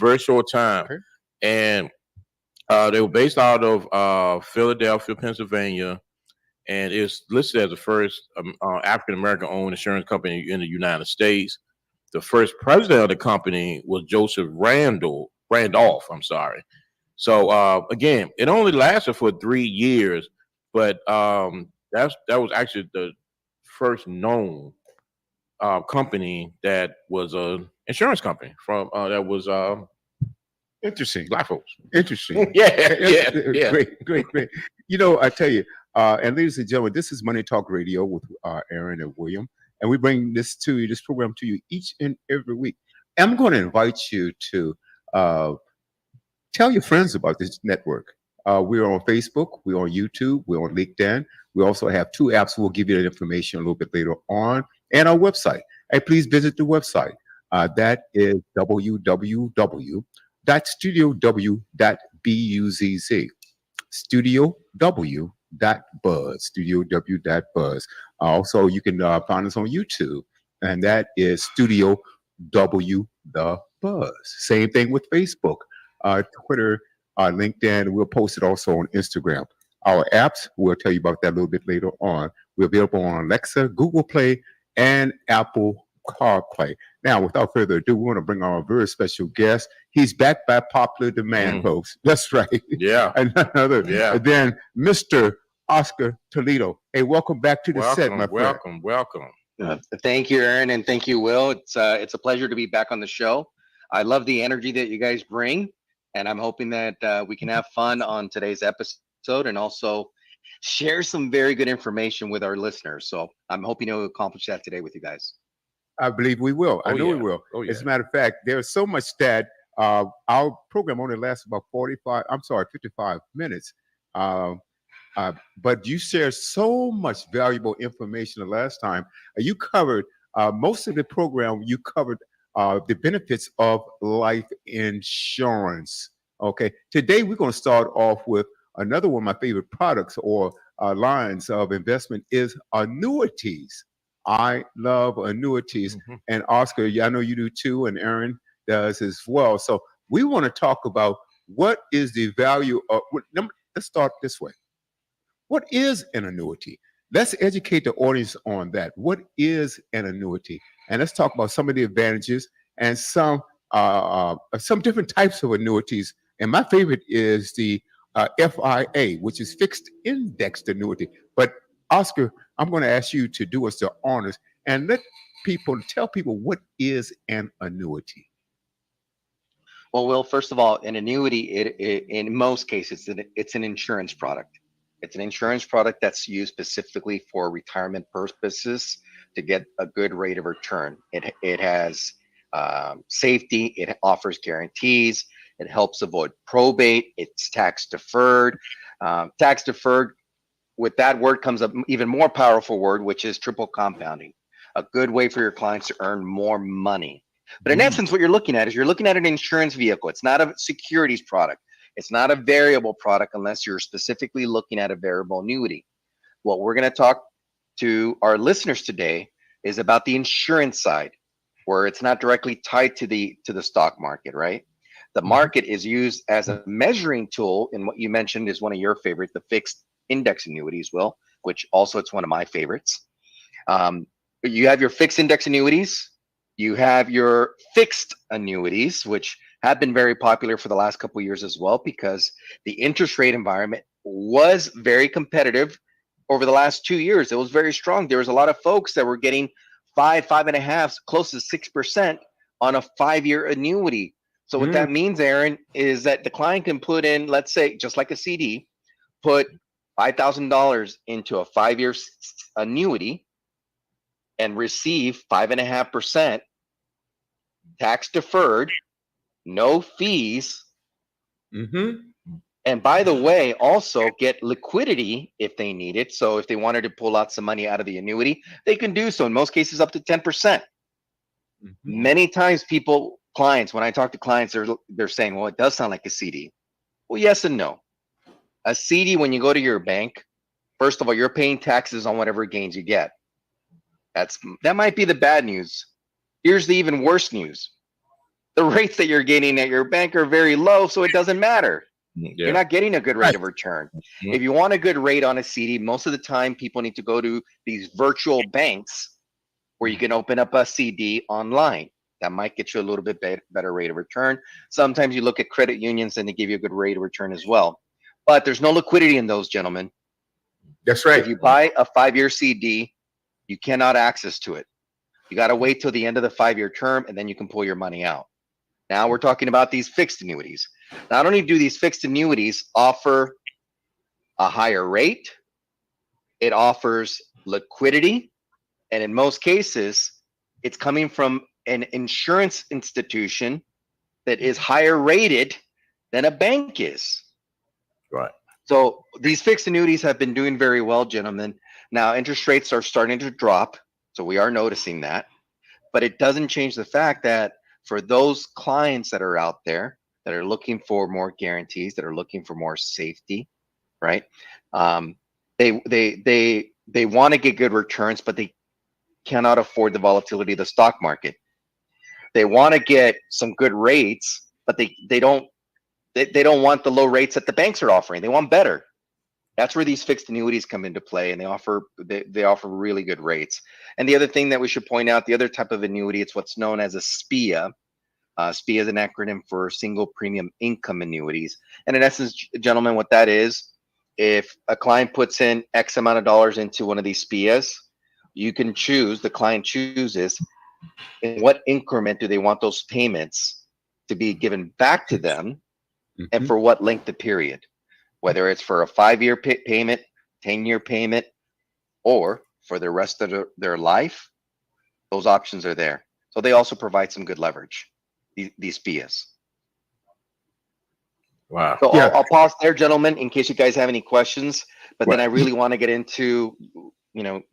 very short time. Okay. And they were based out of Philadelphia, Pennsylvania, and it's listed as the first African American owned insurance company in the United States. The first president of the company was Joseph Randolph. I'm sorry. So again, it only lasted for 3 years, but that was actually the first known company that was an insurance company from that was Interesting. black folks. Interesting. Yeah. Great. You know, I tell you, and ladies and gentlemen, this is Money Talk Radio with Aaron and William, and we bring this program to you each and every week. I'm going to invite you to tell your friends about this network. We're on Facebook, we're on YouTube, we're on LinkedIn. We also have 2 apps. We'll give you that information a little bit later on, and our website. Hey, please visit the website. That is www.studiow.buzz. StudioW.buzz. StudioW.buzz. Also, you can find us on YouTube, and that is Studio W the Buzz. Same thing with Facebook, Twitter, LinkedIn. We'll post it also on Instagram. Our apps, we'll tell you about that a little bit later on. We're available on Alexa, Google Play, and Apple CarPlay. Now, without further ado, we want to bring our very special guest. He's back by popular demand, folks. That's right. Yeah. Another. Yeah. Then Mr. Oscar Toledo. Hey, welcome back to the set, my friend. Welcome. Thank you, Aaron, and thank you, Will. It's a pleasure to be back on the show. I love the energy that you guys bring, and I'm hoping that we can have fun on today's episode and also share some very good information with our listeners. So I'm hoping to accomplish that today with you guys. I believe we will. I know we will. As a matter of fact, there's so much that our program only lasts about 55 minutes. But you shared so much valuable information the last time. You covered most of the program. You covered the benefits of life insurance. Okay. Today, we're going to start off with another one of my favorite products or lines of investment is annuities. I love annuities. And Oscar, I know you do too, and Aaron does as well. So we want to talk about what is the value of, let's start this way. What is an annuity? Let's educate the audience on that. What is an annuity? And let's talk about some of the advantages and some different types of annuities. And my favorite is the FIA, which is fixed indexed annuity. But Oscar, I'm going to ask you to do us the honors and tell people what is an annuity. Well, Will, first of all, an annuity, in most cases, it's an insurance product. It's an insurance product that's used specifically for retirement purposes to get a good rate of return. It has safety. It offers guarantees. It helps avoid probate. It's tax deferred. Tax deferred. With that word comes an even more powerful word, which is triple compounding, a good way for your clients to earn more money. But in essence, what you're looking at is an insurance vehicle. It's not a securities product. It's not a variable product unless you're specifically looking at a variable annuity. What we're going to talk to our listeners today is about the insurance side, where it's not directly tied to the stock market, right? The market is used as a measuring tool, and what you mentioned is one of your favorites, the fixed index annuities, Will, which also it's one of my favorites. You have your fixed index annuities, you have your fixed annuities, which have been very popular for the last couple of years as well, because the interest rate environment was very competitive over the last 2 years. It was very strong. There was a lot of folks that were getting 5.5, close to 6% on a 5-year annuity. So what that means, Aaron, is that the client can put in, let's say, just like a CD, put $5,000 into a 5-year annuity and receive 5.5% tax deferred, no fees. And by the way, also get liquidity if they need it. So if they wanted to pull out some money out of the annuity, they can do so. In most cases, up to 10%. Many times clients, when I talk to clients, they're saying, well, it does sound like a CD. Well, yes and no. A CD, when you go to your bank, first of all, you're paying taxes on whatever gains you get. That might be the bad news. Here's the even worse news. the rates that you're getting at your bank are very low, so it doesn't matter. Yeah. You're not getting a good rate Right. of return. Mhm. If you want a good rate on a CD, most of the time people need to go to these virtual banks where you can open up a CD online. That might get you a little bit better rate of return. Sometimes you look at credit unions and they give you a good rate of return as well. But there's no liquidity in those, gentlemen. That's right. If you buy a 5-year CD, you cannot access to it. You got to wait till the end of the 5-year term and then you can pull your money out. Now we're talking about these fixed annuities. Not only do these fixed annuities offer a higher rate, it offers liquidity, and in most cases, it's coming from an insurance institution that is higher rated than a bank is. Right. So these fixed annuities have been doing very well, gentlemen. Now interest rates are starting to drop, so we are noticing that. But it doesn't change the fact that for those clients that are out there that are looking for more guarantees, that are looking for more safety, right? They want to get good returns, but they cannot afford the volatility of the stock market. They want to get some good rates, but they don't want the low rates that the banks are offering. They want better. That's where these fixed annuities come into play, and they offer really good rates. And the other thing that we should point out, the other type of annuity, it's what's known as a SPIA. SPIA is an acronym for single premium income annuities. And in essence, gentlemen, what that is, if a client puts in X amount of dollars into one of these SPIAs, you can choose, the client chooses, in what increment do they want those payments to be given back to them, and Mhm. for what length of period, whether it's for a 5-year payment, 10-year payment, or for the rest of their life. Those options are there. So they also provide some good leverage, these SPIAs. Wow. So Yeah. I'll pause there, gentlemen, in case you guys have any questions. But then Right. I really want to get into,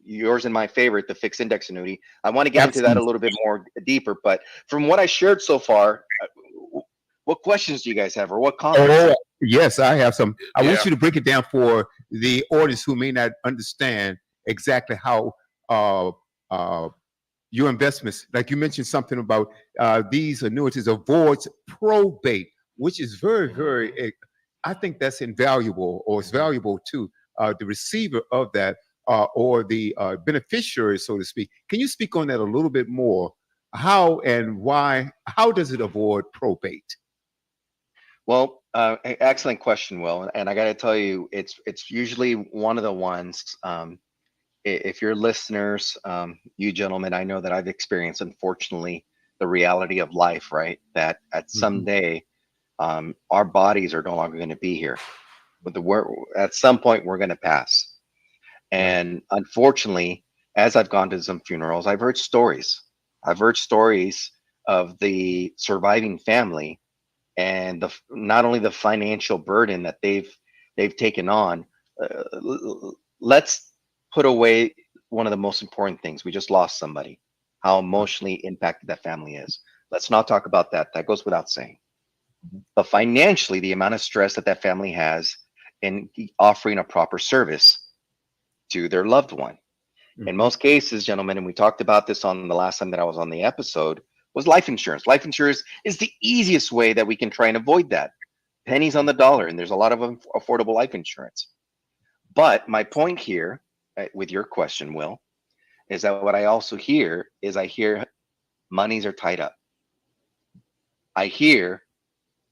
yours and my favorite, the fixed index annuity. I want to get into that a Absolutely. little bit more deeper. But from what I shared so far, what questions do you guys have, or what comments? Oh, yes, I have some. I Yeah. want you to break it down for the audience who may not understand exactly how uh, uh, your investments, like you mentioned something about these annuities avoids probate, which is very, very, I think that's invaluable, or it's valuable to the receiver of that, or the beneficiary, so to speak. Can you speak on that a little bit more? How and why, how does it avoid probate? Well, excellent question, Will. And I got to tell you, it's usually one of the ones. If your listeners, you gentlemen, I know that I've experienced, unfortunately, the reality of life, right? That at some day, our bodies are no longer going to be here. But at some point, we're going to pass. And unfortunately, as I've gone to some funerals, I've heard stories. I've heard stories of the surviving family, and not only the financial burden that they've taken on. Let's put away one of the most important things. We just lost somebody. How emotionally impacted that family is. Let's not talk about that. That goes without saying. But financially, the amount of stress that that family has in offering a proper service to their loved one. In most cases, gentlemen, and we talked about this on the last time that I was on the episode, was life insurance. Life insurance is the easiest way that we can try and avoid that. Pennies on the dollar, and there's a lot of affordable life insurance. But my point here, with your question, Will, is that what I also hear is I hear monies are tied up. I hear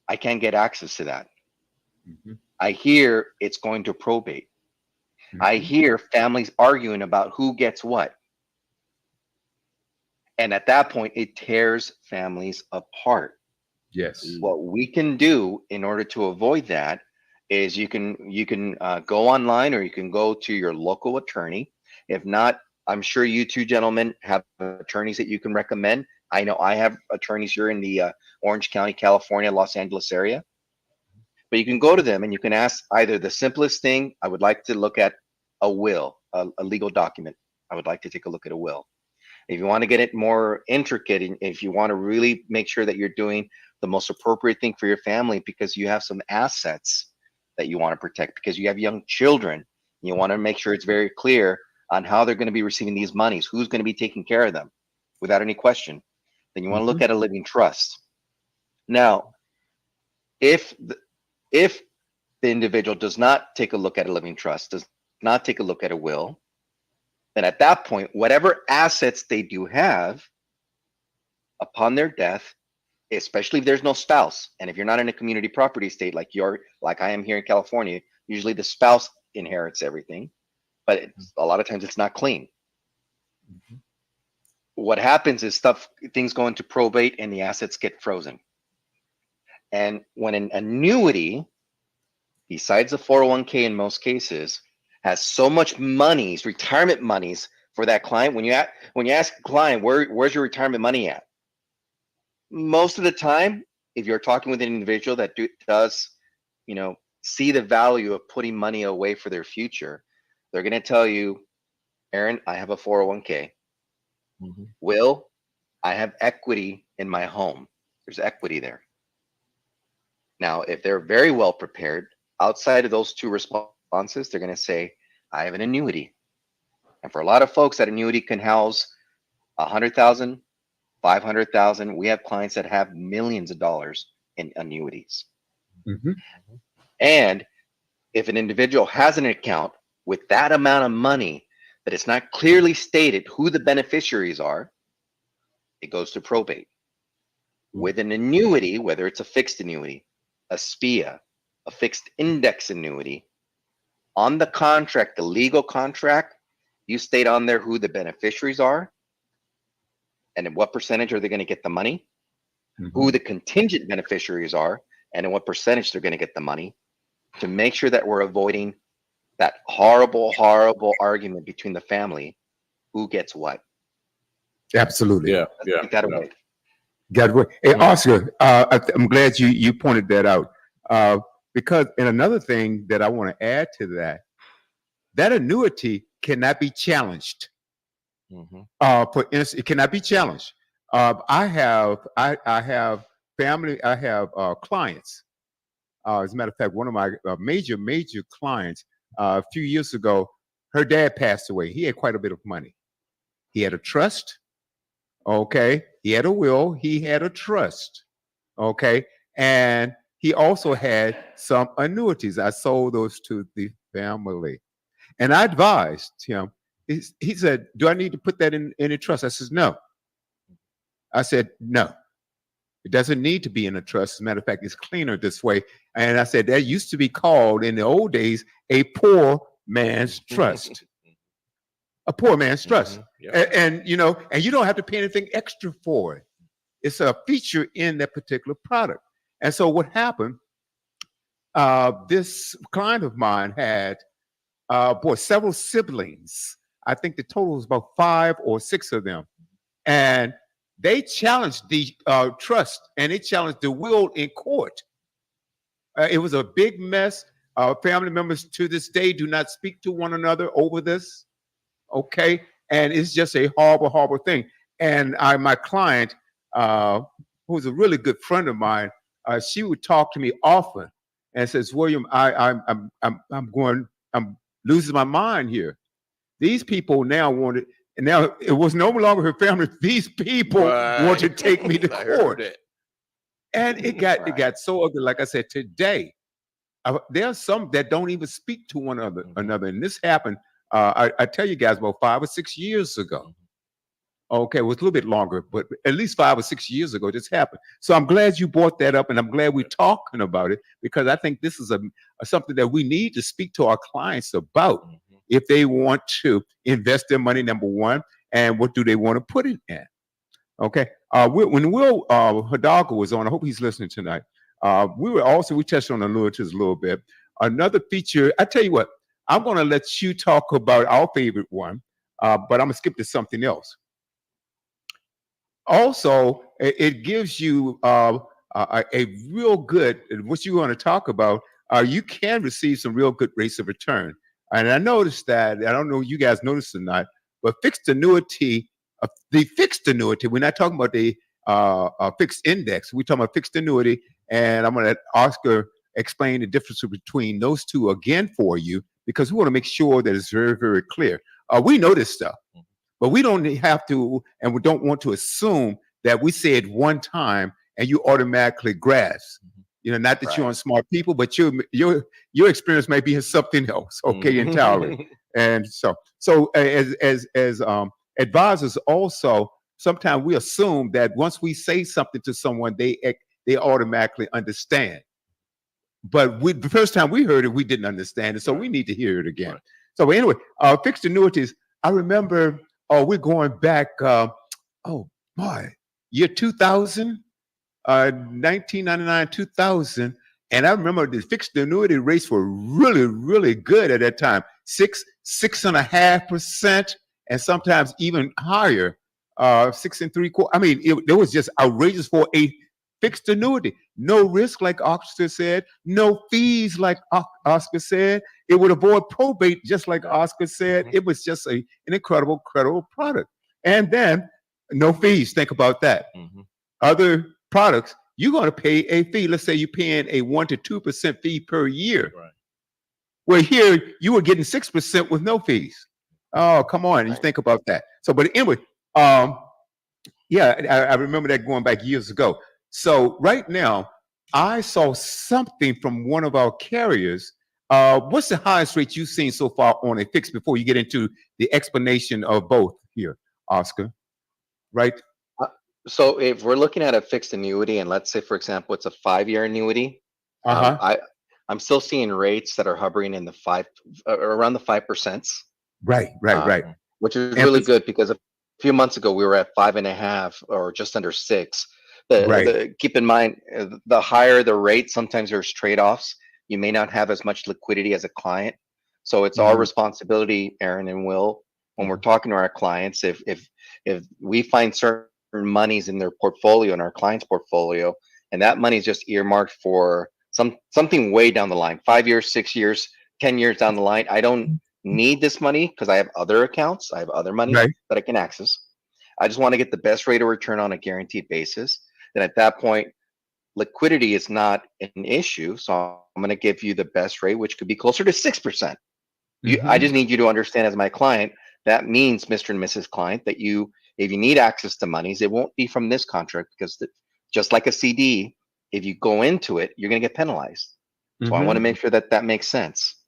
I can't get access to that. I hear it's going to probate. I hear families arguing about who gets what. And at that point, it tears families apart. Yes. What we can do in order to avoid that is you can go online, or you can go to your local attorney. If not, I'm sure you two gentlemen have attorneys that you can recommend. I know I have attorneys here in the Orange County, California, Los Angeles area. But you can go to them and you can ask either the simplest thing, I would like to look at a will, a legal document. I would like to take a look at a will. If you want to get it more intricate, and if you want to really make sure that you're doing the most appropriate thing for your family, because you have some assets that you want to protect, because you have young children, you want to make sure it's very clear on how they're going to be receiving these monies, who's going to be taking care of them without any question, then you want to look at a living trust. Now, if the individual does not take a look at a living trust, does not take a look at a will, then at that point, whatever assets they do have upon their death, especially if there's no spouse, and if you're not in a community property state like I am here in California, usually the spouse inherits everything, but a lot of times it's not clean. Mhm. What happens is things go into probate and the assets get frozen. And when an annuity, besides the 401k in most cases, has so much monies, retirement monies for that client, when you ask a client, where's your retirement money at? Most of the time, if you're talking with an individual that does, see the value of putting money away for their future, they're going to tell you, Aaron, I have a 401k. Mhm. Will, I have equity in my home. There's equity there. Now, if they're very well prepared, outside of those two responses, they're going to say, I have an annuity. And for a lot of folks, that annuity can house 100,000, 500,000. We have clients that have millions of dollars in annuities. Mhm. And if an individual has an account with that amount of money that it's not clearly stated who the beneficiaries are, it goes to probate. With an annuity, whether it's a fixed annuity, a SPIA, a fixed index annuity, on the contract, the legal contract, you state on there who the beneficiaries are and in what percentage are they going to get the money, who the contingent beneficiaries are, and in what percentage they're going to get the money, to make sure that we're avoiding that horrible, horrible argument between the family, who gets what. Absolutely. Yeah, yeah. Take that yeah. away. Got it. Hey, Mm. Oscar, I'm glad you pointed that out, because, and another thing that I want to add to that annuity cannot be challenged. Mhm. For instance, it cannot be challenged. I have family, I have clients. As a matter of fact, one of my major clients, a few years ago, her dad passed away. He had quite a bit of money. He had a trust. Okay. He had a will. He had a trust. Okay. And he also had some annuities. I sold those to the family. And I advised him, he said, do I need to put that in a trust? I said, no. I said, no. It doesn't need to be in a trust. As a matter of fact, it's cleaner this way. And I said, that used to be called in the old days a poor man's trust. A poor man's trust. Mhm. Yeah. And you don't have to pay anything extra for it. It's a feature in that particular product. And so what happened, this client of mine had, several siblings. I think the total was about 5 or 6 of them. And they challenged the trust and they challenged the will in court. It was a big mess. Family members to this day do not speak to one another over this. Okay. And it's just a horrible, horrible thing. And my client, who's a really good friend of mine, she would talk to me often and says, William, I'm losing my mind here. These people now wanted, and now it was no longer her family. These people want to take me to I heard court. that. And it got so ugly. Like I said, today, there are some that don't even speak to one another. And this happened, I tell you guys, about 5 or 6 years ago. Okay, it was a little bit longer, but at least 5 or 6 years ago, this happened. So I'm glad you brought that up, and I'm glad we're talking about it, because I think this is something that we need to speak to our clients about if they want to invest their money, number one, and what do they want to put it in. Okay, when Will Hidalgo was on, I hope he's listening tonight. We touched on annuities a little bit. Another feature, I tell you what, I'm going to let you talk about our favorite one, but I'm going to skip to something else. Also, it gives you a real good, what you want to talk about, you can receive some real good rates of return. And I noticed that, I don't know if you guys noticed or not, but fixed annuity, the fixed annuity, we're not talking about the fixed index, we're talking about fixed annuity, and I'm going to let Oscar explain the difference between those two again for you, because we want to make sure that it's very, very clear. We know this stuff. But we don't have to, and we don't want to assume that we say it one time and you automatically grasp. You know, not that you're Right. on smart people, but your experience may be in something else. Okay, entirely. And so as advisors also, sometimes we assume that once we say something to someone, they automatically understand. But the first time we heard it, we didn't understand it, so we need to hear it again. Right. So anyway, fixed annuities. I remember. Oh, we're going back. Oh my, year 2000, 1999, 2000, and I remember the fixed annuity rates were really, really good at that time. 6.5%, and sometimes even higher. 6.75. I mean, it was just outrageous for a fixed annuity. No risk, like Oscar said. No fees, like Oscar said. It would avoid probate, just like Oscar said. It was just an incredible product. And then no fees. Think about that. Other products, you're going to pay a fee. Let's say you're paying a 1 to 2% fee per year. Right. Where here you were getting 6% with no fees. Oh, come on. You Right. think about that. So, but anyway, yeah, I remember that going back years ago. So right now, I saw something from one of our carriers. What's the highest rate you've seen so far on a fix before you get into the explanation of both here, Oscar? Right? So if we're looking at a fixed annuity, and let's say, for example, it's a 5-year annuity, Uh-huh. I'm still seeing rates that are hovering in the around the 5%, Right. which is And really good, because a few months ago we were at 5.5 or just under 6. Keep in mind, the higher the rate, sometimes there's trade-offs. You may not have as much liquidity as a client, so it's our Mhm. responsibility, Aaron and Will, when we're talking to our clients, if we find certain monies in their portfolio, in our client's portfolio, and that money is just earmarked for something way down the line, 5 years, 6 years, 10 years down the line. I don't need this money because I have other accounts, I have other money Right. that I can access. I just want to get the best rate of return on a guaranteed basis. Then at that point, liquidity is not an issue. So I'm going to give you the best rate, which could be closer to 6%. I Mhm. just need you to understand, as my client, that means, Mr. and Mrs. Client, that if you need access to monies, it won't be from this contract, because just like a CD, if you go into it, you're going to get penalized. So I want to Mhm. make sure that that makes sense.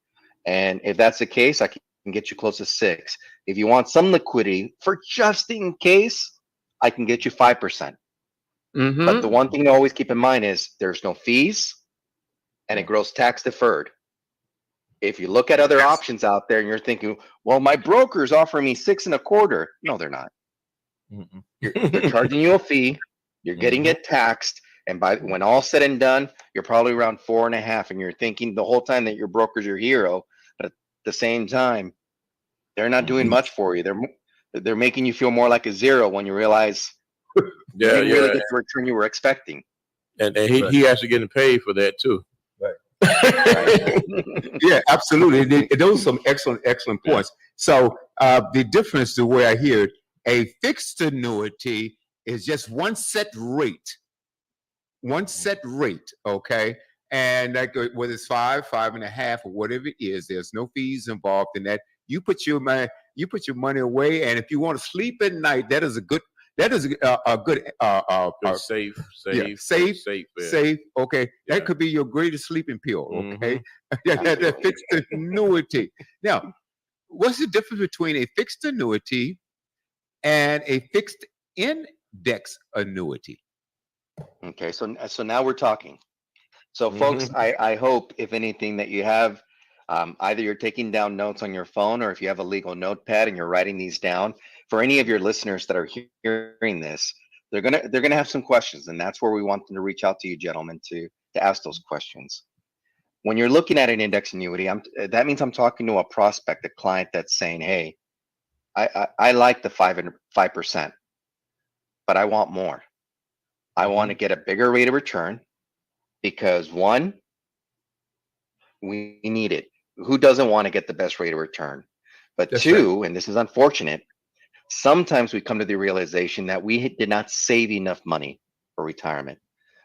And if that's the case, I can get you close to 6. If you want some liquidity for just in case, I can get you 5%. But the Mhm. one thing to always keep in mind is there's no fees, and it grows tax deferred. If you look at other Yes. options out there and you're thinking, well, my broker's offering me 6.25. No, they're not. They're charging you a fee. You're getting it taxed. And when all said and done, you're probably around 4.5. And you're thinking the whole time that your broker's your hero. But at the same time, they're not doing much for you. They're making you feel more like a zero when you realize you Yeah, didn't really yeah. get the return you were expecting. And Right. he actually getting paid for that too. Right. Yeah, absolutely. Those are some excellent Yeah. points. So the difference, the way I hear it, a fixed annuity is just one set rate, okay? And like whether it's 5.5, or whatever it is, there's no fees involved in that. You put your money away, and if you want to sleep at night, that is a good Good, safe. yeah, safe. Okay, Yeah. that could be your greatest sleeping pill. Okay, Mhm. that fixed annuity. Now, what's the difference between a fixed annuity and a fixed index annuity? Okay, so now we're talking. So, folks, I hope, if anything, that you have, either you're taking down notes on your phone, or if you have a legal notepad and you're writing these down. For any of your listeners that are hearing this, they're gonna have some questions, and that's where we want them to reach out to you, gentlemen, to ask those questions. When you're looking at an index annuity, that means I'm talking to a prospect, a client that's saying, "Hey, I like the 5%, but I want more. I want to get a bigger rate of return, because one, we need it. Who doesn't want to get the best rate of return? But That's right. two, and this is unfortunate, sometimes we come to the realization that we did not save enough money for retirement.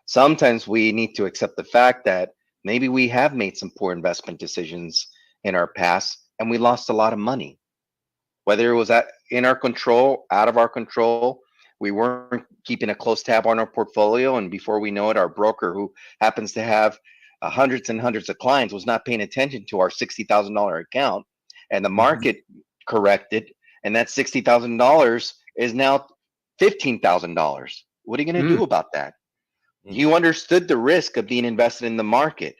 Sometimes we need to accept the fact that maybe we have made some poor investment decisions in our past, and we lost a lot of money. Whether it was in our control, out of our control, We weren't keeping a close tab on our portfolio, and before we know it, our broker, who happens to have hundreds and hundreds of clients, was not paying attention to our $60,000 account, and the market corrected, and that $60,000 is now $15,000. What are you going to do about that? You understood the risk of being invested in the market.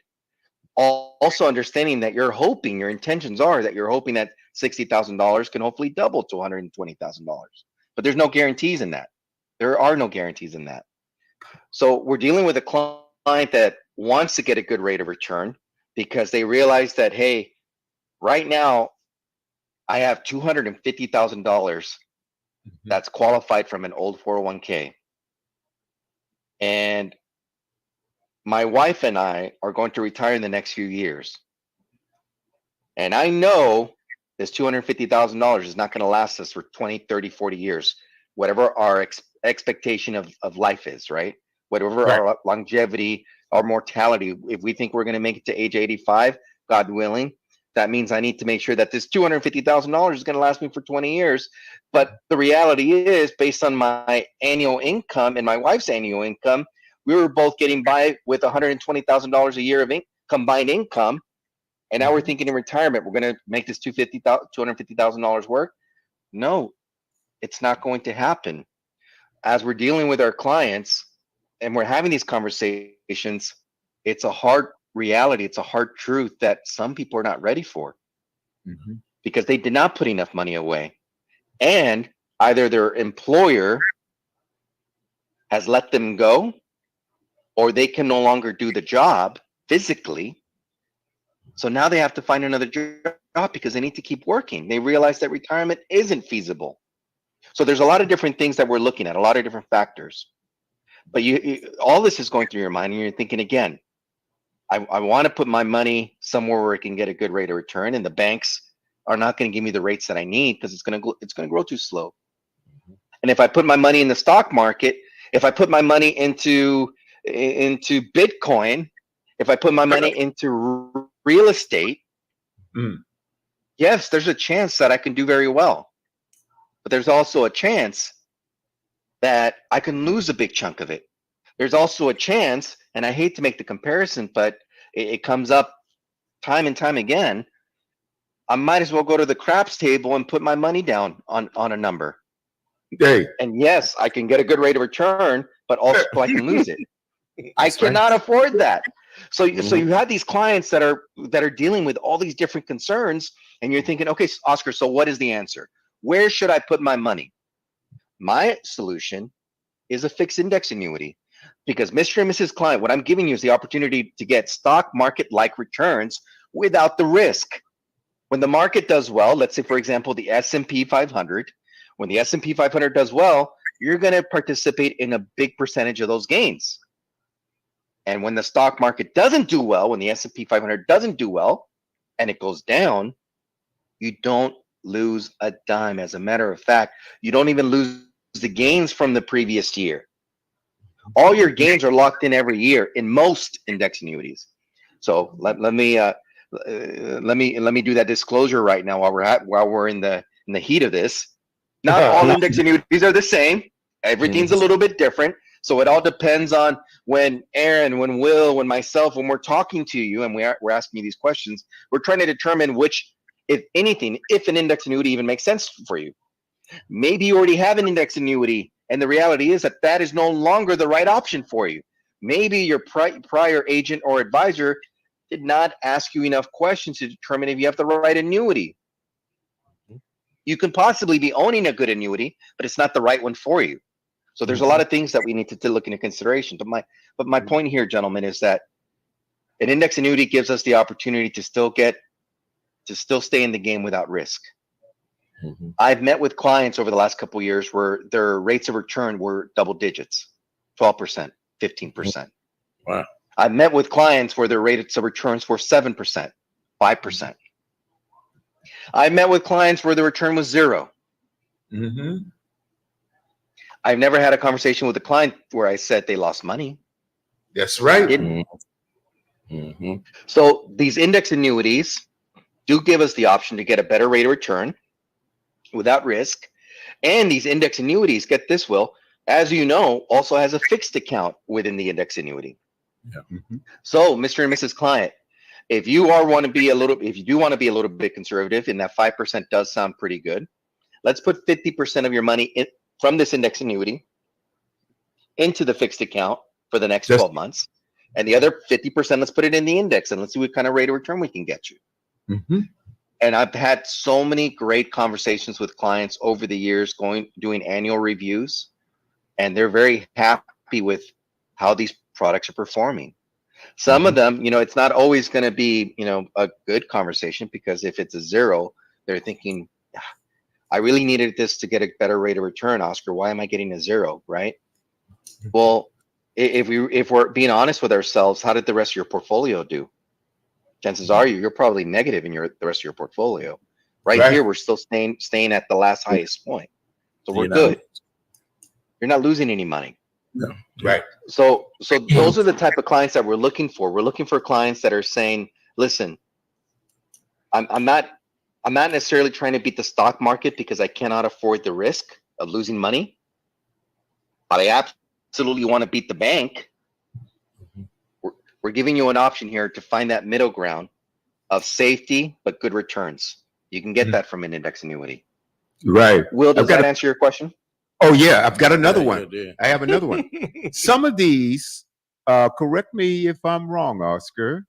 Also understanding that you're hoping, your intentions are that you're hoping that $60,000 can hopefully double to $120,000. But there's no guarantees in that. There are no guarantees in that. So we're dealing with a client that wants to get a good rate of return because they realize that, hey, right now I have $250,000 that's qualified from an old 401k. And my wife and I are going to retire in the next few years. And I know this $250,000 is not going to last us for 20, 30, 40 years, whatever our expectation of life is, right? Whatever our longevity, our mortality. If we think we're going to make it to age 85, God willing, that means I need to make sure that this $250,000 is going to last me for 20 years. But the reality is, based on my annual income and my wife's annual income, we were both getting by with $120,000 a year of combined income. And now we're thinking in retirement, we're going to make this $250,000 work. No, it's not going to happen. As we're dealing with our clients and we're having these conversations, it's a hard reality. It's a hard truth that some people are not ready for because they did not put enough money away. And either their employer has let them go, or they can no longer do the job physically. So now they have to find another job because they need to keep working. They realize that retirement isn't feasible. So there's a lot of different things that we're looking at, a lot of different factors. But all this is going through your mind, and you're thinking, again, I want to put my money somewhere where it can get a good rate of return, and the banks are not going to give me the rates that I need because it's going to grow too slow. And if I put my money in the stock market, if I put my money into Bitcoin, if I put my money into real estate, yes, there's a chance that I can do very well. But there's also a chance that I can lose a big chunk of it. There's also a chance, and I hate to make the comparison, but it comes up time and time again, I might as well go to the craps table and put my money down on a number. Hey. And yes, I can get a good rate of return, but also I can lose it. I cannot afford that. So you have these clients that are dealing with all these different concerns, and you're thinking, okay, Oscar, so what is the answer? Where should I put my money? My solution is a fixed index annuity, because Mr. and Mrs. Client, what I'm giving you is the opportunity to get stock market-like returns without the risk. When the market does well, let's say, for example, the S&P 500, when the S&P 500 does well, you're going to participate in a big percentage of those gains. And when the stock market doesn't do well, when the S&P 500 doesn't do well, and it goes down, you don't lose a dime. As a matter of fact, you don't even lose the gains from the previous year. All your gains are locked in every year in most index annuities. So let me do that disclosure right now while we're in the heat of this. Not all index annuities are the same. Everything's a little bit different. So it all depends on when Aaron, when Will, when myself, when we're talking to you and we're asking you these questions, we're trying to determine which, if anything, if an index annuity even makes sense for you. Maybe you already have an index annuity, and the reality is that is no longer the right option for you. Maybe your prior agent or advisor did not ask you enough questions to determine if you have the right annuity. You can possibly be owning a good annuity, but it's not the right one for you. So there's a lot of things that we need to look into consideration. But my point here, gentlemen, is that an index annuity gives us the opportunity to still stay in the game without risk. I've met with clients over the last couple of years where their rates of return were double digits, 12%, 15%. Wow. I've met with clients where their rates of returns were 7%, 5%. I've met with clients where the return was 0. I've never had a conversation with a client where I said they lost money. That's right. So these index annuities do give us the option to get a better rate of return without risk. And these index annuities, get this, Will, as you know, also has a fixed account within the index annuity. Mhm. So, Mr. and Mrs. Client, if you want to be a little, if you do want to be a little bit conservative, and that 5% does sound pretty good, let's put 50% of your money in, from this index annuity into the fixed account for the next Just 12 months. And the other 50%, let's put it in the index and let's see what kind of rate of return we can get you. mhm. And I've had so many great conversations with clients over the years doing annual reviews, and they're very happy with how these products are performing. Some of them, it's not always going to be, a good conversation, because if it's a zero, they're thinking, "Ah, I really needed this to get a better rate of return, Oscar. Why am I getting a zero?" Right? Well, if we're being honest with ourselves, how did the rest of your portfolio do? Chances are you're probably negative in the rest of your portfolio. Right Right. here, we're still staying at the last highest point, so we're You know, good. You're not losing any money. yeah. Right. So those are the type of clients that we're looking for. We're looking for clients that are saying, "Listen, I'm not necessarily trying to beat the stock market because I cannot afford the risk of losing money, but I absolutely want to beat the bank." We're giving you an option here to find that middle ground of safety but good returns. You can get that from an index annuity. Right. Will, does I've got that a, answer your question? oh yeah, I've got another Yeah, one. yeah, I have another one. Some of these, correct me if I'm wrong, Oscar.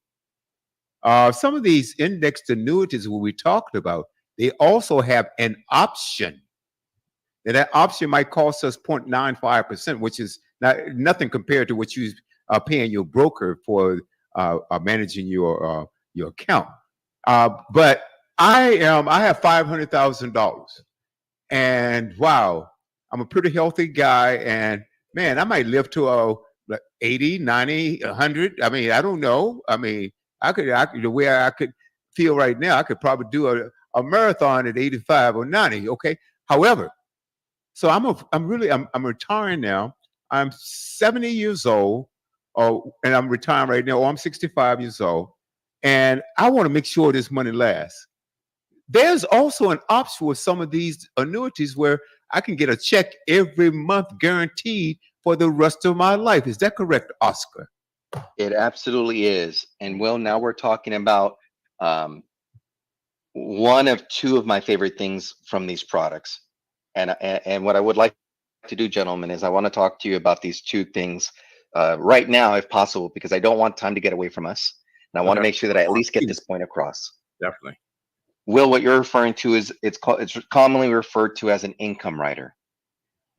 Some of these indexed annuities we talked about, they also have an option. And that option might cost us 0.95%, which is nothing compared to what you are paying your broker for managing your account. But I have $500,000, and wow, I'm a pretty healthy guy, and man, I might live to like 80, 90, 100. I mean, I don't know. I mean, the way I could feel right now, I could probably do a marathon at 85 or 90. Okay. However, so I'm retiring now. I'm 70 years old, and I'm retiring right now. Or I'm 65 years old, and I want to make sure this money lasts. There's also an option with some of these annuities where I can get a check every month guaranteed for the rest of my life. Is that correct, Oscar? It absolutely is. And Will, now we're talking about um, one of two of my favorite things from these products. And what I would like to do, gentlemen, is I want to talk to you about these two things right now, if possible, because I don't want time to get away from us. And I want to Okay. make sure that I at least get this point across. Definitely. Will, what you're referring to is it's commonly referred to as an income rider.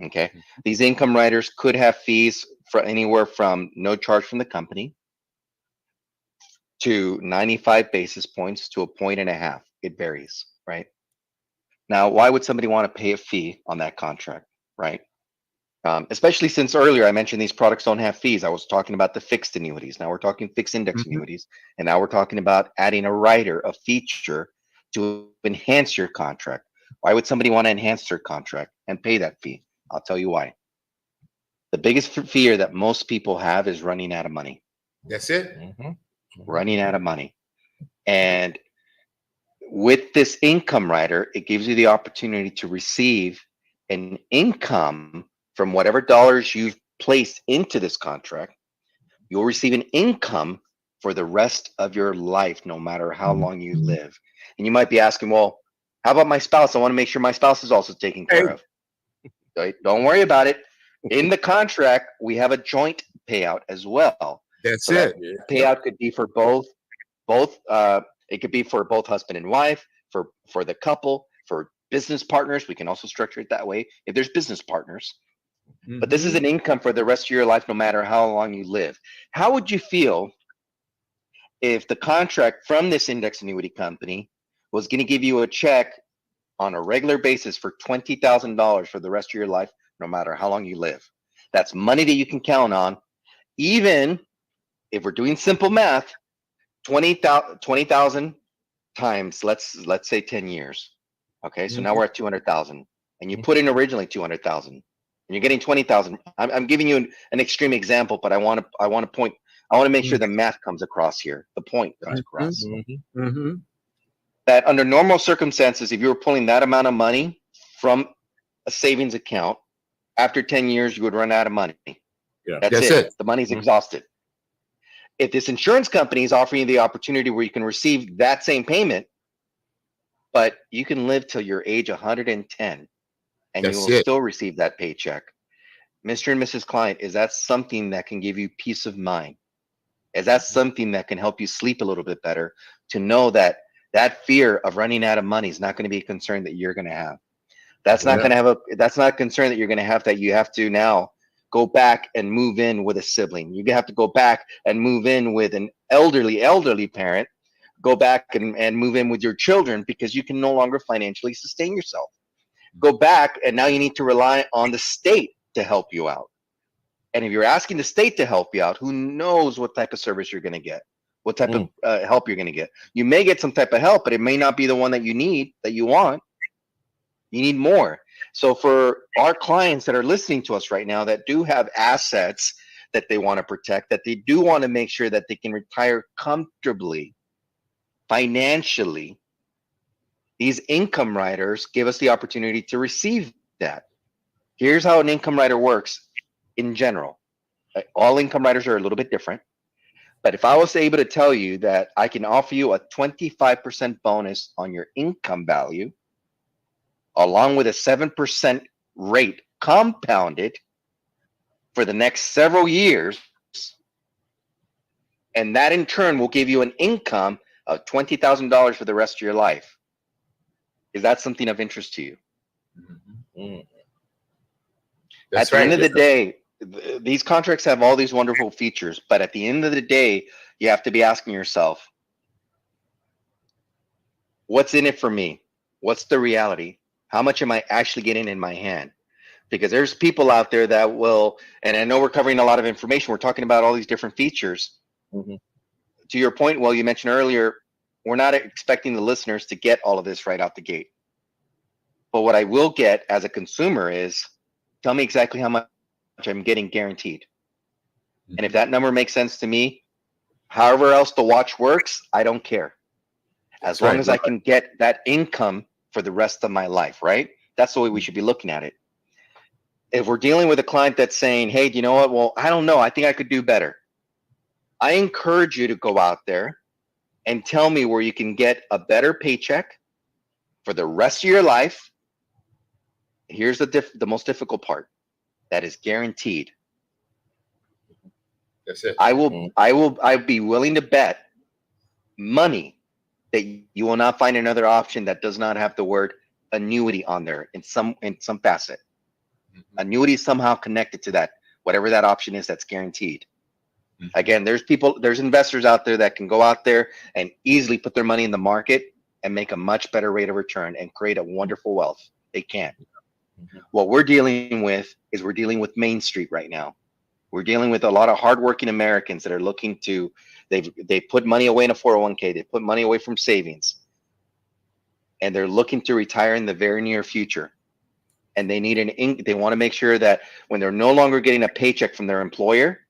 Okay. These income riders could have fees for anywhere from no charge from the company to 95 basis points to 1.5 points. It varies, right? Now, why would somebody want to pay a fee on that contract, right? Especially since earlier I mentioned these products don't have fees. I was talking about the fixed annuities. Now we're talking fixed index Mhm. annuities. And now we're talking about adding a rider, a feature to enhance your contract. Why would somebody want to enhance their contract and pay that fee? I'll tell you why. The biggest fear that most people have is running out of money. That's it. Running out of money. And with this income rider, it gives you the opportunity to receive an income from whatever dollars you've placed into this contract. You'll receive an income for the rest of your life, no matter how long you live. And you might be asking, well, how about my spouse? I want to make sure my spouse is also taken care of. Right? Don't worry about it. In the contract, we have a joint payout as well. That's So that it. Yeah. payout could be for both it could be for both husband and wife, for the couple, for business partners. We can also structure it that way if there's business partners. But this is Mhm. an income for the rest of your life, no matter how long you live. How would you feel if the contract from this index annuity company was going to give you a check on a regular basis for $20,000 for the rest of your life, no matter how long you live? That's money that you can count on, even if we're doing simple math. 20,000 times, let's say 10 years. Okay, so now we're at 200,000, and you put in originally 200,000, and you're getting 20,000. I'm giving you an extreme example, but I want to make sure the math comes across here. The point comes across. Mhm. That under normal circumstances, if you were pulling that amount of money from a savings account, After 10 years, you would run out of money. Yeah. That's That's it. it. The money's Mhm. exhausted. If this insurance company is offering you the opportunity where you can receive that same payment, but you can live till your age 110 and you That's will it. still receive that paycheck. Mr. and Mrs. Client, is that something that can give you peace of mind? Is that something that can help you sleep a little bit better to know that that fear of running out of money is not going to be a concern that you're going to have? That's not Yeah. going to have a, that's not a concern that you're going to have, that you have to now go back and move in with a sibling. You have to go back and move in with an elderly parent, go back and move in with your children because you can no longer financially sustain yourself. Go back and now you need to rely on the state to help you out. And if you're asking the state to help you out, who knows what type of service you're going to get, what type of help you're going to get. You may get some type of help, but it may not be the one that you need, that you want. You need more. So for our clients that are listening to us right now that do have assets that they want to protect, that they do want to make sure that they can retire comfortably, financially, these income riders give us the opportunity to receive that. Here's how an income rider works in general. All income riders are a little bit different. But if I was able to tell you that I can offer you a 25% bonus on your income value, along with a 7% rate compounded for the next several years, and that in turn will give you an income of $20,000 for the rest of your life. Is that something of interest to you? Mm. At the end of the day, these contracts have all these wonderful features, but at the end of the day, you have to be asking yourself, what's in it for me? What's the reality? How much am I actually getting in my hand? Because there's people out there that will, and I know we're covering a lot of information. We're talking about all these different features. Mhm. To your point, well, you mentioned earlier, we're not expecting the listeners to get all of this right out the gate. But what I will get as a consumer is, tell me exactly how much I'm getting guaranteed. And if that number makes sense to me, however else the watch works, I don't care. As long as I can get that income for the rest of my life, right? That's the way we should be looking at it. If we're dealing with a client that's saying, hey, do you know what? Well, I don't know. I think I could do better. I encourage you to go out there and tell me where you can get a better paycheck for the rest of your life. Here's the most difficult part. That is guaranteed. That's it. I'd be willing to bet money that you will not find another option that does not have the word annuity on there in some facet. Annuity is somehow connected to that, whatever that option is that's guaranteed. Again, there's investors out there that can go out there and easily put their money in the market and make a much better rate of return and create a wonderful wealth. They can. What we're dealing with is we're dealing with Main Street right now. We're dealing with a lot of hardworking Americans that are looking to, they put money away in a 401k, they put money away from savings, and they're looking to retire in the very near future. And they need they want to make sure that when they're no longer getting a paycheck from their employer,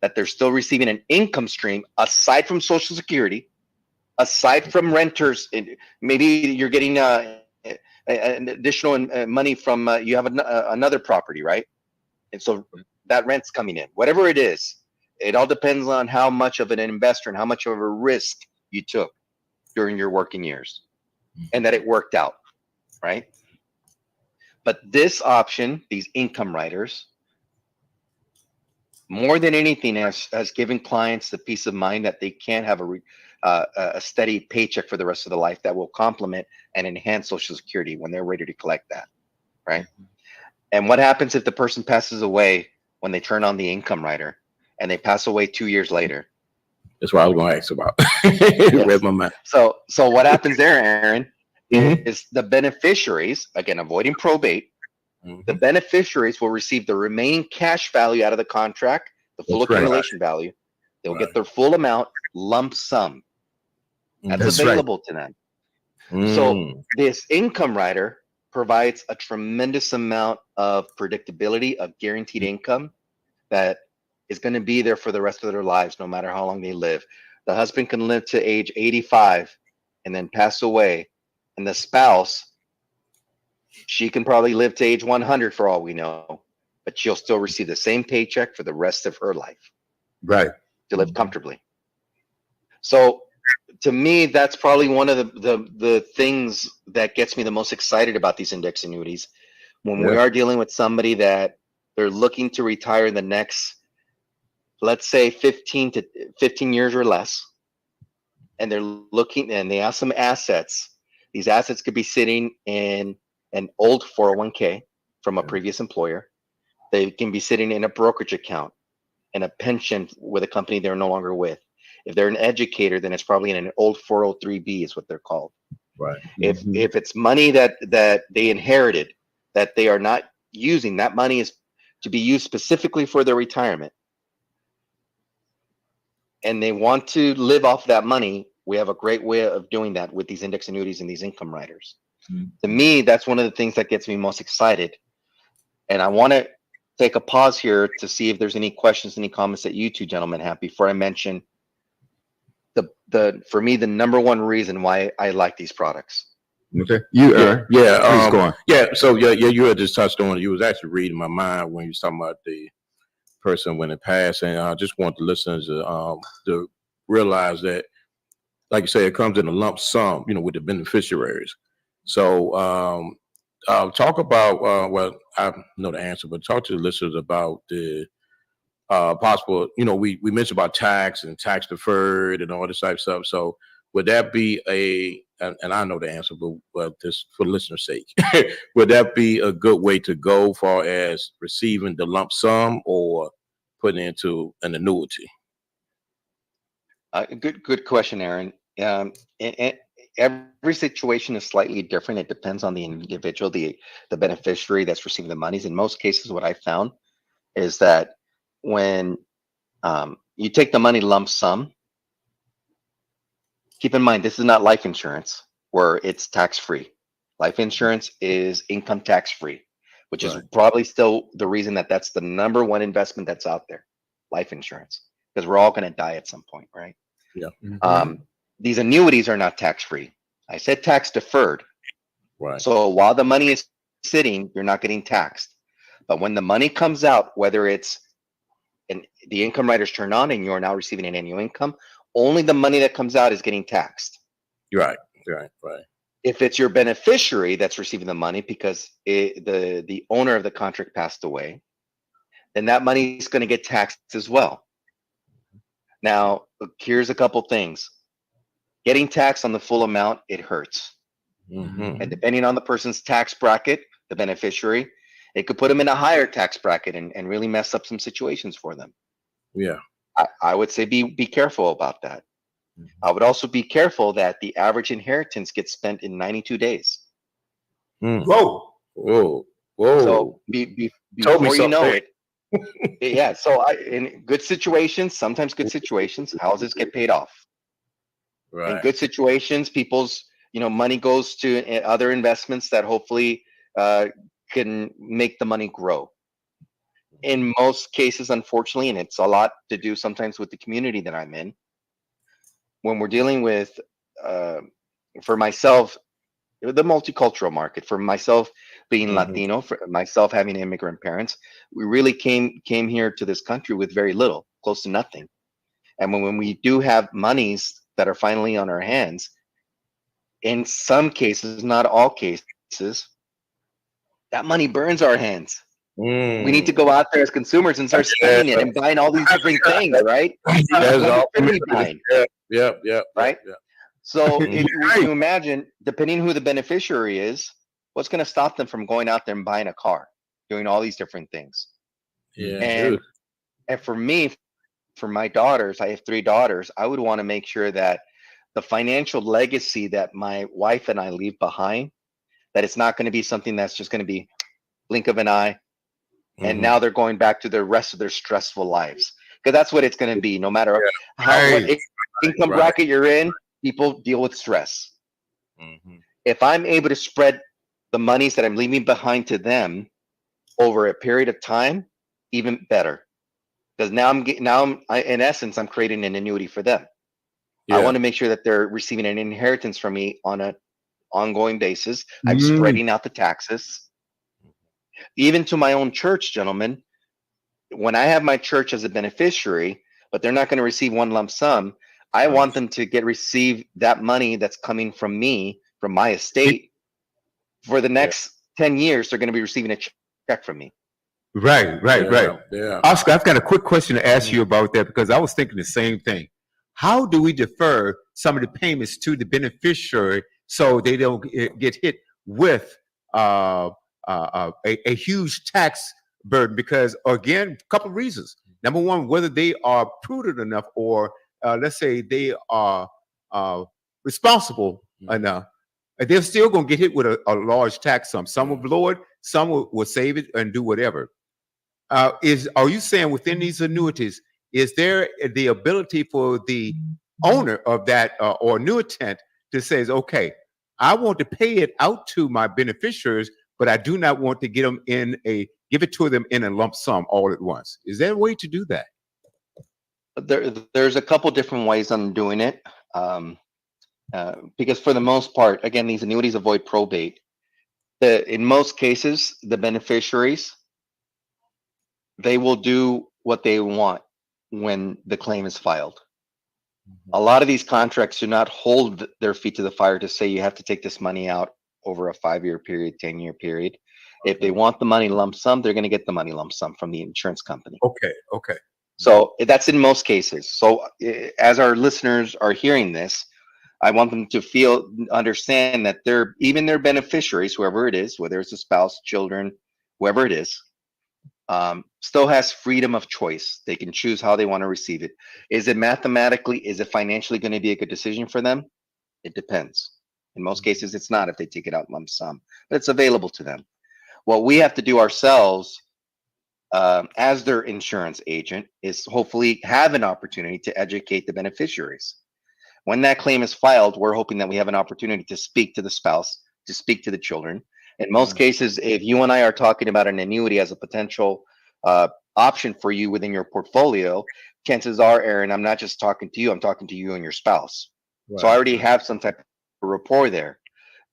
that they're still receiving an income stream aside from Social Security, aside from renters. Maybe you're getting an additional money from, you have another property, right? And so that rent's coming in, whatever it is. It all depends on how much of an investor and how much of a risk you took during your working years and that it worked out, right? But this option, these income riders, more than anything, has given clients the peace of mind that they can have a steady paycheck for the rest of the life that will complement and enhance Social Security when they're ready to collect that, right? And what happens if the person passes away when they turn on the income rider and they pass away 2 years later? That's what I was going to ask about. Read my mind. So what happens there, Aaron, is the beneficiaries, again, avoiding probate, the beneficiaries will receive the remaining cash value out of the contract, the full accumulation value. They'll get their full amount, lump sum. That's available to them. So this income rider provides a tremendous amount of predictability of guaranteed income that is going to be there for the rest of their lives, no matter how long they live. The husband can live to age 85 and then pass away, and the spouse, she can probably live to age 100 for all we know. but she'll still receive the same paycheck for the rest of her life Right. to live comfortably. So to me, that's probably one of the things that gets me the most excited about these index annuities. When we Yeah. are dealing with somebody that they're looking to retire in the next, let's say 15 years or less, and they're looking and they have some assets. These assets could be sitting in an old 401k from a previous employer. They can be sitting in a brokerage account, and a pension with a company they're no longer with. If they're an educator, then it's probably in an old 403b is what they're called. Right. If it's money that they inherited that they are not using, that money is to be used specifically for their retirement, and they want to live off that money, we have a great way of doing that with these index annuities and these income riders. To me, that's one of the things that gets me most excited. And I want to take a pause here to see if there's any questions, any comments that you two gentlemen have before I mention the for me the number one reason why I like these products. Okay. You, Yeah, please go on. yeah. So you had just touched on it. You was actually reading my mind when you was talking about the person when it passed, and I just want the listeners to realize that, like you say, it comes in a lump sum, with the beneficiaries. So talk about well, I know the answer, but talk to the listeners about the possible. We mentioned about tax and tax deferred and all this type of stuff. So would that be and I know the answer, but just for the listener's sake, would that be a good way to go far as receiving the lump sum or putting into an annuity? Good question, Aaron. And every situation is slightly different. It depends on the individual, the beneficiary that's receiving the monies. In most cases, what I found is that when you take the money lump sum, keep in mind, this is not life insurance where it's tax-free. Life insurance is income tax-free, which is probably still the reason that that's the number one investment that's out there, life insurance, because we're all going to die at some point, right? Yeah. These annuities are not tax-free. I said tax deferred. Right. So while the money is sitting, you're not getting taxed. But when the money comes out, whether it's and the income riders turn on and you're now receiving an annual income, only the money that comes out is getting taxed. Right. If it's your beneficiary that's receiving the money because the owner of the contract passed away, then that money is going to get taxed as well. Now, here's a couple things. Getting taxed on the full amount, it hurts. And depending on the person's tax bracket, the beneficiary, it could put them in a higher tax bracket and really mess up some situations for them. Yeah. I would say be careful about that. I would also be careful that the average inheritance gets spent in 92 days. Whoa. So before you know it, yeah. So in good situations, sometimes good situations, houses get paid off. Right. In good situations, people's money goes to other investments that hopefully can make the money grow. In most cases, unfortunately, and it's a lot to do sometimes with the community that I'm in, when we're dealing with, for myself, the multicultural market, for myself being Latino, for myself having immigrant parents, we really came here to this country with very little, close to nothing. And when we do have monies that are finally on our hands, in some cases, not all cases, that money burns our hands. We need to go out there as consumers and start spending it and buying all these different things, right? That's all. Buying, Yeah. right? Yeah. So if you imagine, depending who the beneficiary is, what's going to stop them from going out there and buying a car, doing all these different things? Yeah. And for me, for my daughters, I have 3 daughters, I would want to make sure that the financial legacy that my wife and I leave behind, that it's not going to be something that's just going to be blink of an eye, and now they're going back to the rest of their stressful lives, because that's what it's going to be. No matter what income bracket you're in, people deal with stress. If I'm able to spread the monies that I'm leaving behind to them over a period of time, even better, because now in essence, I'm creating an annuity for them. I want to make sure that they're receiving an inheritance from me on an ongoing basis. I'm spreading out the taxes. Even to my own church, gentlemen, when I have my church as a beneficiary, but they're not going to receive one lump sum, I want them to receive that money that's coming from me, from my estate, for the next 10 years. They're going to be receiving a check from me. Right. Yeah. Oscar, I've got a quick question to ask you about that, because I was thinking the same thing. How do we defer some of the payments to the beneficiary so they don't get hit with a huge tax burden? Because, again, a couple of reasons. Number one, whether they are prudent enough, or let's say they are responsible enough, they're still going to get hit with a large tax sum. Some will blow it, some will save it and do whatever. Are you saying within these annuities, is there the ability for the owner of that or annuitant to say, okay, I want to pay it out to my beneficiaries, but I do not want to give it to them in a lump sum all at once? Is there a way to do that? There's a couple different ways on doing it. Because for the most part, again, these annuities avoid probate. In most cases, the beneficiaries, they will do what they want when the claim is filed. A lot of these contracts do not hold their feet to the fire to say you have to take this money out over a 5-year period, 10-year period. If they want the money lump sum, they're going to get the money lump sum from the insurance company. Okay. So that's in most cases. So as our listeners are hearing this, I want them to understand that even their beneficiaries, whoever it is, whether it's a spouse, children, whoever it is, still has freedom of choice. They can choose how they want to receive it. Is it financially going to be a good decision for them? It depends. In most cases, it's not if they take it out lump sum, but it's available to them. What we have to do ourselves as their insurance agent is hopefully have an opportunity to educate the beneficiaries. When that claim is filed, we're hoping that we have an opportunity to speak to the spouse, to speak to the children. In most cases, if you and I are talking about an annuity as a potential option for you within your portfolio, chances are, Aaron, I'm not just talking to you, I'm talking to you and your spouse. So I already have some type of rapport there.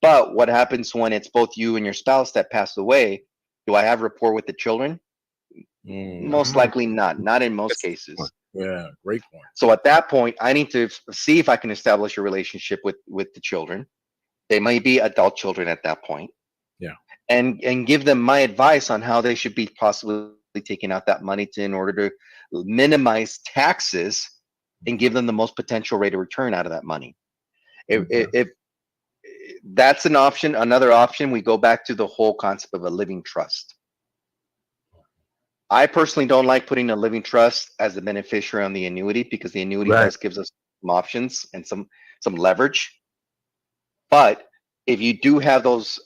But what happens when it's both you and your spouse that pass away? Do I have rapport with the children? Most likely not in most cases. Yeah, great point. So at that point, I need to see if I can establish a relationship with the children. They might be adult children at that point. Yeah. And give them my advice on how they should be possibly taking out that money in order to minimize taxes and give them the most potential rate of return out of that money. If that's an option, another option, we go back to the whole concept of a living trust. I personally don't like putting a living trust as the beneficiary on the annuity, because the annuity trust gives us some options and some leverage. But if you do have those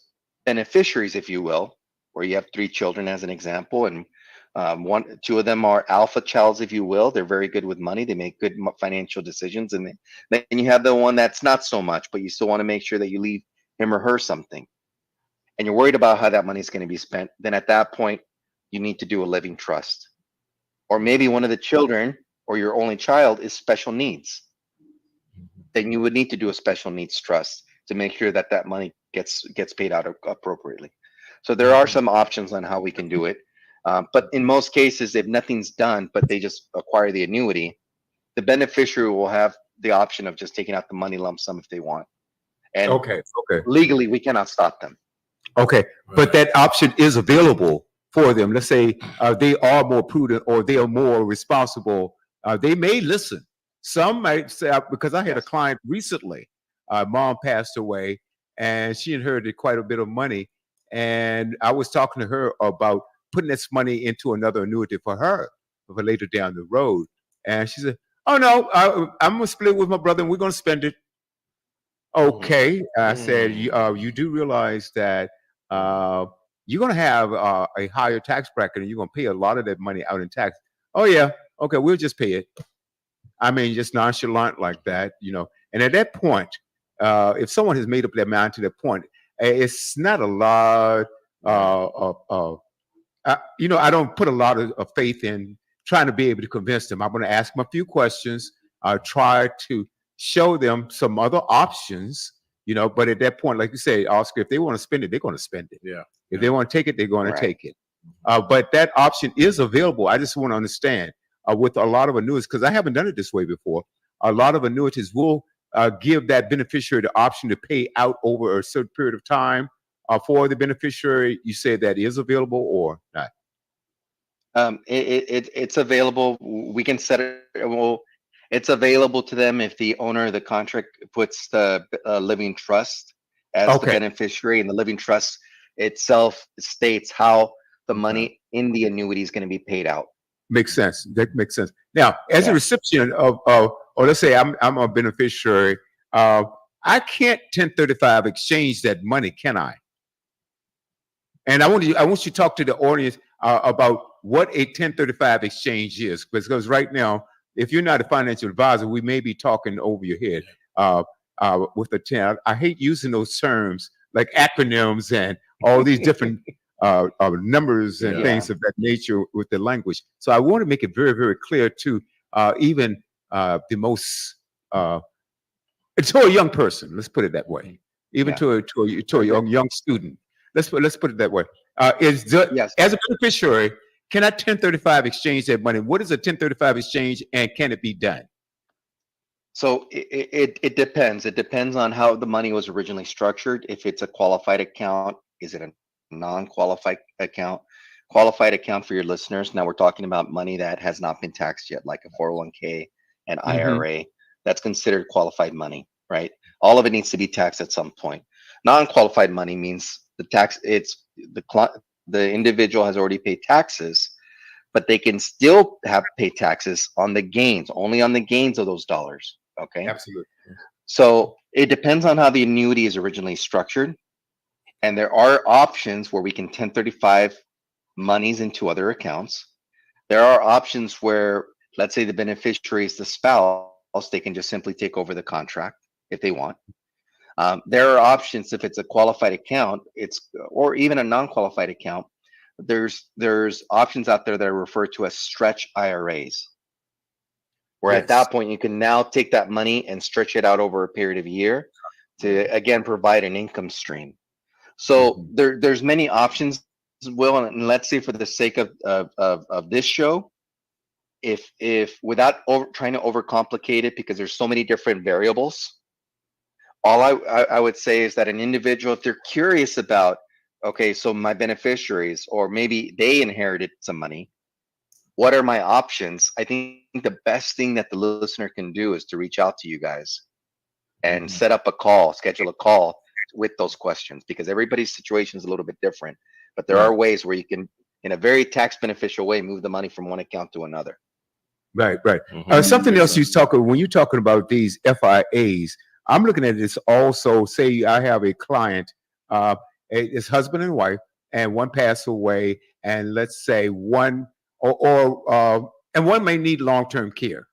beneficiaries, if you will, where you have 3 children as an example, and 2 of them are alpha childs, if you will, they're very good with money, they make good financial decisions, and then you have the one that's not so much, but you still want to make sure that you leave him or her something, and you're worried about how that money is going to be spent, then at that point you need to do a living trust. Or maybe one of the children or your only child is special needs, then you would need to do a special needs trust to make sure that that money gets paid out appropriately. So there are some options on how we can do it. But in most cases, if nothing's done, but they just acquire the annuity, the beneficiary will have the option of just taking out the money lump sum if they want. And legally, we cannot stop them. Okay, but that option is available for them. Let's say they are more prudent or they are more responsible. They may listen. Some might say, because I had a client recently, mom passed away and she inherited quite a bit of money. And I was talking to her about putting this money into another annuity for her for later down the road. And she said, oh no, I'm going to split with my brother and we're going to spend it. Okay. I said, you do realize that you're going to have a higher tax bracket and you're going to pay a lot of that money out in tax. Oh yeah. Okay. We'll just pay it. I mean, just nonchalant like that, you know. And at that point, if someone has made up their mind to that point, it's not a lot you know, I don't put a lot of faith in trying to be able to convince them. I'm going to ask them a few questions. Try to show them some other options, But at that point, like you say, Oscar, if they want to spend it, they're going to spend it. Yeah. If they want to take it, they're going to Right. take it. But that option is available. I just want to understand with a lot of annuities, because I haven't done it this way before. A lot of annuities will give that beneficiary the option to pay out over a certain period of time for the beneficiary. You say that is available or not? It's available. We can set it. Well, it's available to them if the owner of the contract puts the living trust as the Okay. beneficiary, and the living trust itself states how the money in the annuity is going to be paid out. Makes sense. That makes sense. Now, as a Yeah. recipient or let's say I'm a beneficiary, I can't 1035 exchange that money, can I? And I want you to talk to the audience about what a 1035 exchange is, because right now, if you're not a financial advisor, we may be talking over your head with a 10. I hate using those terms like acronyms and all these different numbers and Yeah. things of that nature with the language. So I want to make it very, very clear to even the most to a young person. Let's put it that way. Even Yeah. to a young student. Let's put it that way. Yes. As a beneficiary, can I 1035 exchange that money? What is a 1035 exchange, and can it be done? So it depends. It depends on how the money was originally structured. If it's a qualified account, is it a non-qualified account? Qualified account for your listeners. Now we're talking about money that has not been taxed yet, like a 401k, an IRA. That's considered qualified money, right? All of it needs to be taxed at some point. Non-qualified money means the individual has already paid taxes, but they can still pay taxes on the gains, only on the gains of those dollars. Okay. Absolutely. So it depends on how the annuity is originally structured. And there are options where we can 1035 monies into other accounts. There are options where, let's say the beneficiary is the spouse, they can just simply take over the contract if they want. There are options if it's a qualified account, or even a non-qualified account. There's options out there that are referred to as stretch IRAs, where at that point you can now take that money and stretch it out over a period of a year to again provide an income stream. So there's many options, Will, and let's say for the sake of this show, if without trying to overcomplicate it, because there's so many different variables, all I would say is that an individual, if they're curious about, okay, so my beneficiaries, or maybe they inherited some money, what are my options? I think the best thing that the listener can do is to reach out to you guys and set up a call, schedule a call with those questions, because everybody's situation is a little bit different. But there are ways where you can, in a very tax beneficial way, move the money from one account to another. Right. Something else when you're talking about these FIAs, I'm looking at this also. Say I have a client, it's husband and wife, and one passed away, and let's say one and one may need long-term care.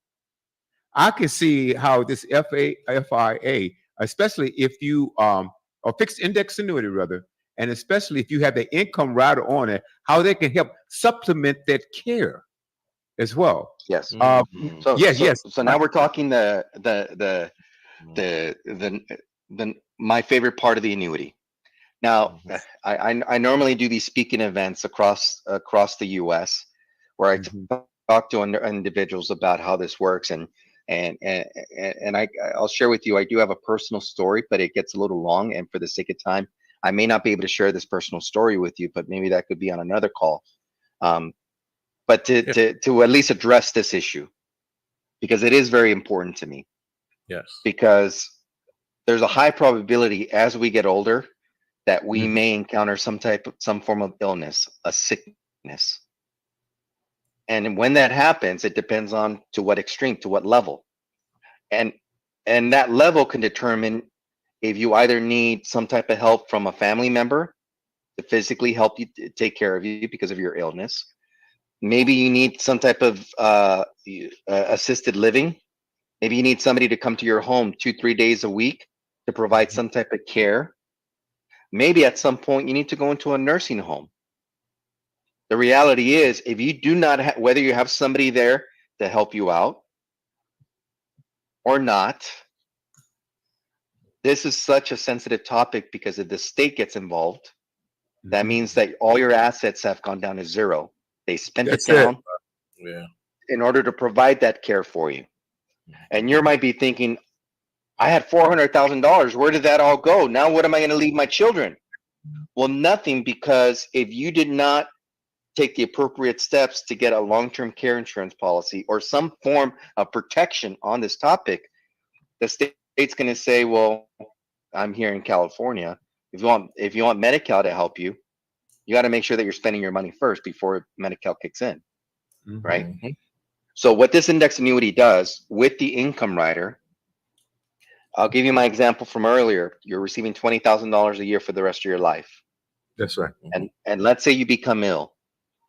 I can see how this FIA, especially if you or fixed index annuity rather, and especially if you have the income rider on it, how they can help supplement that care as well. Yes. Yes. So now we're talking the my favorite part of the annuity. Now, I normally do these speaking events across the U.S. where I talk to individuals about how this works, and I'll share with you. I do have a personal story, but it gets a little long, and for the sake of time, I may not be able to share this personal story with you. But maybe that could be on another call. But to at least address this issue, because it is very important to me. Yes. Because there's a high probability as we get older that we may encounter some form of illness, a sickness. And when that happens, it depends on to what extreme, to what level. And that level can determine if you either need some type of help from a family member to physically help you take care of you because of your illness. Maybe you need some type of assisted living. Maybe you need somebody to come to your home 2-3 days a week to provide some type of care. Maybe at some point you need to go into a nursing home. The reality is, if you do not whether you have somebody there to help you out or not, this is such a sensitive topic because if the state gets involved, that Mhm. means that all your assets have gone down to zero. They spent That's it down Yeah. in order to provide that care for you. And you might be thinking, I had $400,000. Where did that all go? Now, what am I going to leave my children? Well, nothing, because if you did not take the appropriate steps to get a long-term care insurance policy or some form of protection on this topic, the state's going to say, well, I'm here in California. If you want Medi-Cal to help you, you got to make sure that you're spending your money first before Medi-Cal kicks in, Mhm. right? Mhm. So what this index annuity does with the income rider, I'll give you my example from earlier. You're receiving $20,000 a year for the rest of your life. That's right. And let's say you become ill.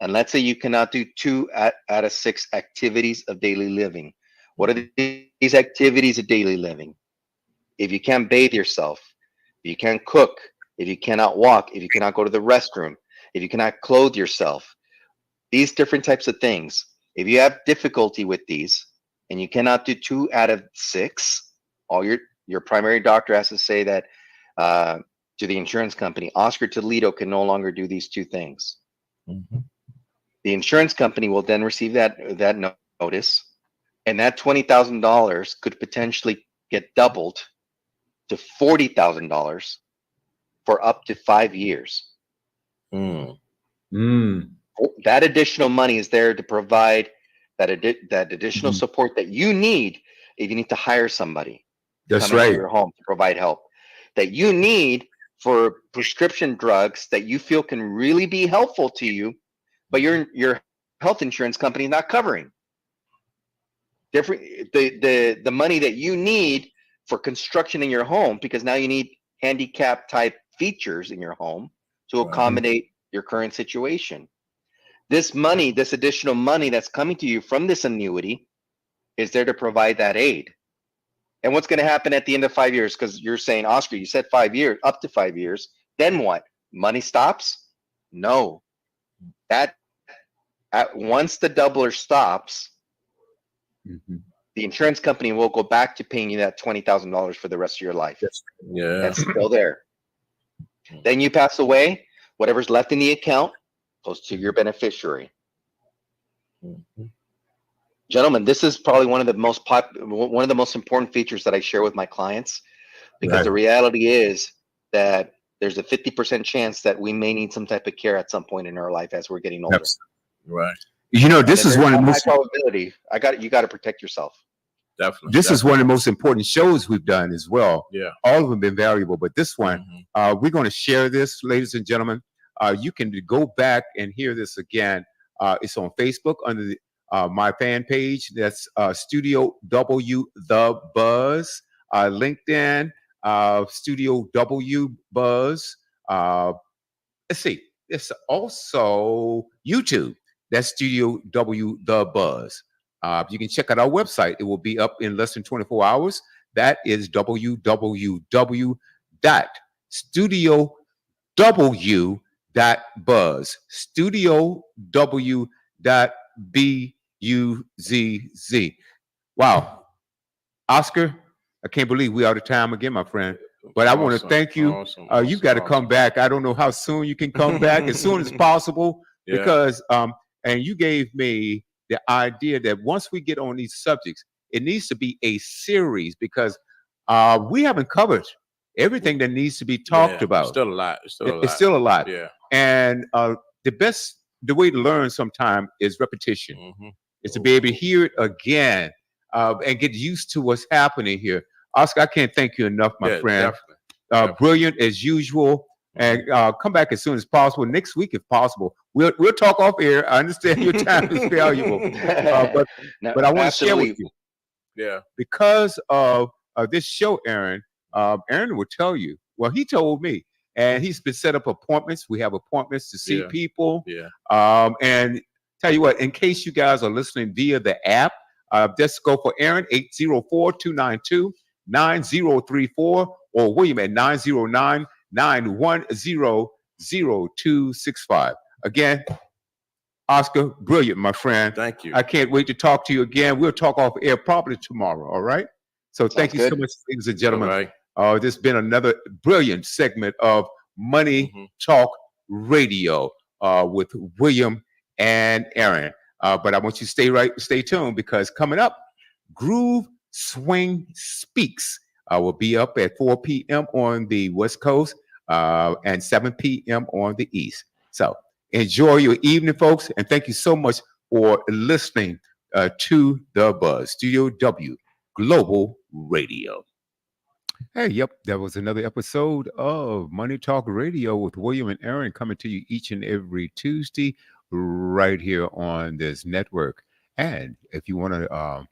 And let's say you cannot do 2 out of 6 activities of daily living. What are these activities of daily living? If you can't bathe yourself, if you can't cook, if you cannot walk, if you cannot go to the restroom, if you cannot clothe yourself, these different types of things. If you have difficulty with these and you cannot do 2 out of 6, all your primary doctor has to say that to the insurance company, Oscar Toledo can no longer do these 2 things. Mhm. The insurance company will then receive that notice, and that $20,000 could potentially get doubled to $40,000 for up to 5 years. Mm. Mm. That additional money is there to provide that additional Mhm. support that you need if you need to hire somebody to That's come into right. your home to provide help, that you need for prescription drugs that you feel can really be helpful to you, but your health insurance company is not covering. The money that you need for construction in your home, because now you need handicap type features in your home to Right. accommodate your current situation. This money, this additional money that's coming to you from this annuity is there to provide that aid. And what's going to happen at the end of 5 years? Because you're saying, Oscar, you said 5 years, up to 5 years. Then what? Money stops? No. That once the doubler stops, Mhm. the insurance company will go back to paying you that $20,000 for the rest of your life. That's Yeah. That's still there. Then you pass away, whatever's left in the account goes to your beneficiary. Mhm. Gentlemen, this is probably one of the most important features that I share with my clients, because right. the reality is that there's a 50% chance that we may need some type of care at some point in our life as we're getting older. Right. You know, And this then is there's one of a the high most probability. You got to protect yourself. Definitely. this is Definitely. one of the most important shows we've done as well. Yeah. All of them have been valuable, but this one, Mhm. we're going to share this, ladies and gentlemen. You can go back and hear this again. It's on Facebook under my fan page. That's Studio W The Buzz. LinkedIn, Studio W Buzz. Let's see. It's also YouTube. That's Studio W The Buzz. You can check out our website. It will be up in less than 24 hours. That is www.studiow.buzz. Studiow.buzz. Wow. Oscar, I can't believe we are out of time again, my friend. But I want to Awesome. thank you. Awesome. You got to come back. I don't know how soon you can come back, as soon as possible, Yeah. because and you gave me the idea that once we get on these subjects, it needs to be a series, because we haven't covered everything that needs to be talked Yeah. about. Still a lot. It's still a lot. It's still a lot. Yeah. And the way to learn sometime is repetition. Mhm. Is to be able to hear it again and get used to what's happening here. Oscar, I can't thank you enough, my Yeah, friend. definitely. Brilliant as usual. And come back as soon as possible. Next week, if possible. We'll talk off air. I understand your time is valuable, No, but I want to share with absolutely. you, Yeah. because of this show, Aaron. Aaron will tell you. Well, he told me, and he's been set up appointments. We have appointments to see Yeah. people. Yeah. And tell you what, in case you guys are listening via the app, just go for Aaron 804-292-9034 or William at 909-910-0265. Again, Oscar, brilliant, my friend. Thank you. I can't wait to talk to you again. We'll talk off air probably tomorrow. All right. So thank Sounds you so good. much, ladies and All gentlemen. right. This has been another brilliant segment of Money Mhm. Talk Radio with William and Aaron. But I want you to stay tuned, because coming up, Groove Swing Speaks will be up at 4 p.m. on the West Coast and 7 p.m. on the East. So enjoy your evening, folks, and thank you so much for listening to The Buzz, Studio W Global Radio. Hey, yep, that was another episode of Money Talk Radio with William and Aaron, coming to you each and every Tuesday right here on this network. And if you want to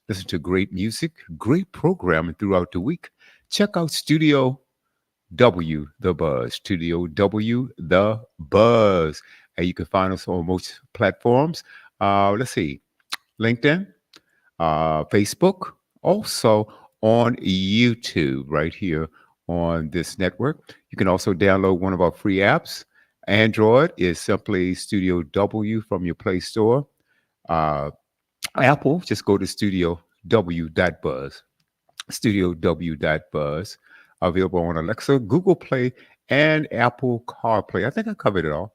listen to great music, great programming throughout the week, check out Studio W The Buzz, Studio W The Buzz. And you can find us on most platforms. Let's see, LinkedIn, Facebook, also on YouTube right here on this network. You can also download one of our free apps. Android is simply Studio W from your Play Store. Apple, just go to Studio W.Buzz. Studio W.Buzz. Available on Alexa, Google Play, and Apple CarPlay. I think I covered it all.